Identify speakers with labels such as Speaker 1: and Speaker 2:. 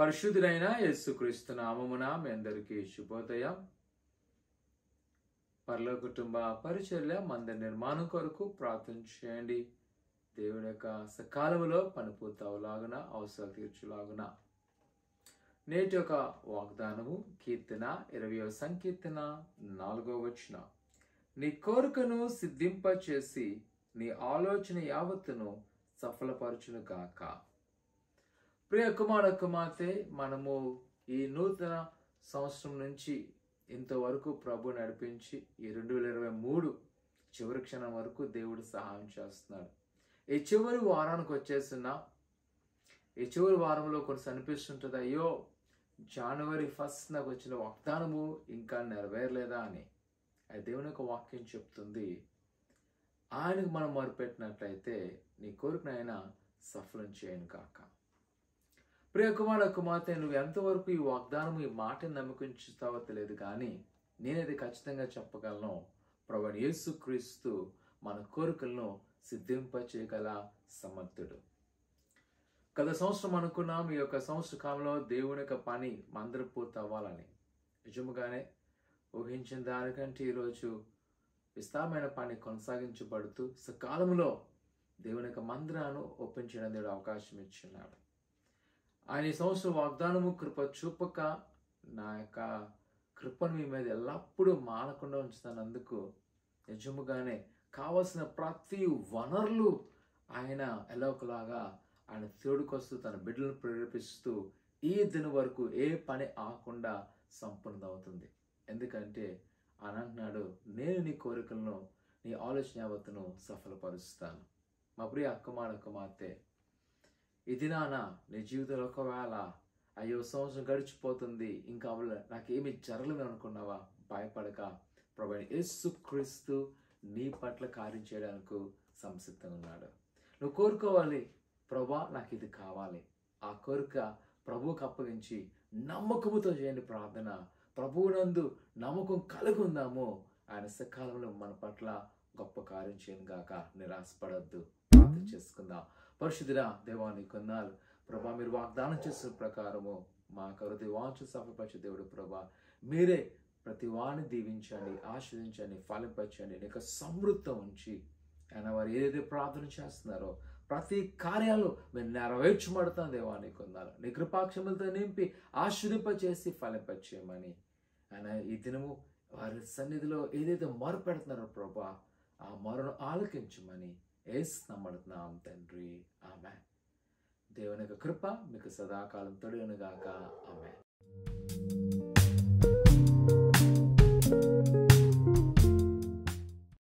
Speaker 1: పరిశుద్ధుడైన యేసుక్రీస్తు నామమున మీ అందరికీ శుభోదయం. పరలోక కుటుంబ పరిచర్య మందిర నిర్మాణం కొరకు ప్రార్థన చేయండి. దేవుని యొక్క సకాలంలో పని పూర్తవులాగున అవసరాలు తీర్చులాగున. నేటి యొక్క వాగ్దానము కీర్తన 20వ సంకీర్తన 4వ వచనం. నీ కోరికను సిద్ధింపచేసి నీ ఆలోచన యావత్తును సఫలపరచును గాక. ప్రియ కుమార కుమార్తె, మనము ఈ నూతన సంవత్సరం నుంచి ఇంతవరకు ప్రభు నడిపించి ఈ 2023 చివరి క్షణం వరకు దేవుడు సహాయం చేస్తున్నాడు. ఈ చివరి వారానికి వచ్చేసిన ఈ చివరి వారంలో కొన్ని అనిపిస్తుంటుంది, అయ్యో జనవరి 1 నాకు వచ్చిన వాగ్దానము ఇంకా నెరవేరలేదా అని. అది దేవుని యొక్క వాక్యం చెప్తుంది, ఆయనకు మనం మొరపెట్టినట్లయితే నీ కోరికనైనా సఫలం చేయను కాక. ప్రియ కుమార కుమార్తె, నువ్వు ఎంతవరకు ఈ వాగ్దానం ఈ మాటను నమ్మకించుతావో తెలియదు, కానీ నేనైతే ఖచ్చితంగా చెప్పగలను, ప్రభువైన యేసుక్రీస్తు మన కోరికలను సిద్ధింపచేయగల సమర్థుడు. గత సంవత్సరం అనుకున్నాం, ఈ యొక్క సంవత్సర కాలంలో దేవుని యొక్క పని మందిరం పూర్తి అవ్వాలని. నిజముగానే ఊహించిన దానికంటే ఈరోజు విస్తారమైన పని కొనసాగించబడుతూ సకాలంలో దేవుని యొక్క మందిరాన్ని ఓపెన్ చేయడం దేవుడు అవకాశం ఇచ్చున్నాడు. ఆయన ఈ సంవత్సరం వాగ్దానము కృప చూపక నా యొక్క కృపను మీ మీద ఎల్లప్పుడూ మానకుండా ఉంచుతానందుకు నిజముగానే కావలసిన ప్రతి వనరులు ఆయన ఎలాగలాగా ఆయన తోడుకొస్తూ తన బిడ్డలను ప్రేరేపిస్తూ ఈ దిన వరకు ఏ పని ఆకుండా సంపూర్ణ అవుతుంది. ఎందుకంటే ఆయన అంటున్నాడు, నేను నీ కోరికలను నీ ఆలోచన యావత్తును సఫలపరుస్తాను. మా ప్రియ కుమార కుమార్తె, ఈ దినాన నీ జీవితంలో ఒకవేళ అయ్యో సంవత్సరం గడిచిపోతుంది, ఇంకా నాకేమి జరగలేదు అనుకున్నావా? భయపడక, ప్రభువైన యేసుక్రీస్తు నీ పట్ల కార్యం చేయడానికి సంసిద్ధంగా ఉన్నాడు. నువ్వు కోరుకోవాలి, ప్రభా నాకు ఇది కావాలి. ఆ కోరిక ప్రభువుకు అప్పగించి నమ్మకముతో చేయండి ప్రార్థన. ప్రభువునందు నమ్మకం కలిగి ఉందాము, ఆయన సకాలంలో మన పట్ల గొప్ప కార్యం చేయను గాక. నిరాశపడద్దు, ప్రార్థన చేసుకుందాం. పరిశుద్ధుడా దేవా, నీ కొన్నాళ్ళు ప్రభా, మీరు వాగ్దానం చేసిన ప్రకారము మా కరుది వాంఛ సఫలపరిచే దేవుడు ప్రభా, మీరే ప్రతి వారిని దీవించండి, ఆశీర్వదించండి, ఫలింపచండి. నీకు సమృద్ధం ఉంచి ఆయన వారు ఏదైతే ప్రార్థన చేస్తున్నారో ప్రతి కార్యాలు మేము నెరవేర్చబడతాం దేవా. నీ కొన్నాళ్ళు నీ కృపాక్షములతో నింపి ఆశీర్వదింపచేసి ఫలింపచేయమని ఆయన ఈ దినము వారి సన్నిధిలో ఏదైతే మొర పెడుతున్నారో ప్రభా, ఆ మొరను ఆలకించమని యేసు నమ్మడుతున్నాం తండ్రి. ఆమేన్. దేవుని యొక్క కృప మీకు సదాకాలం తొడిగను గాక. ఆమేన్.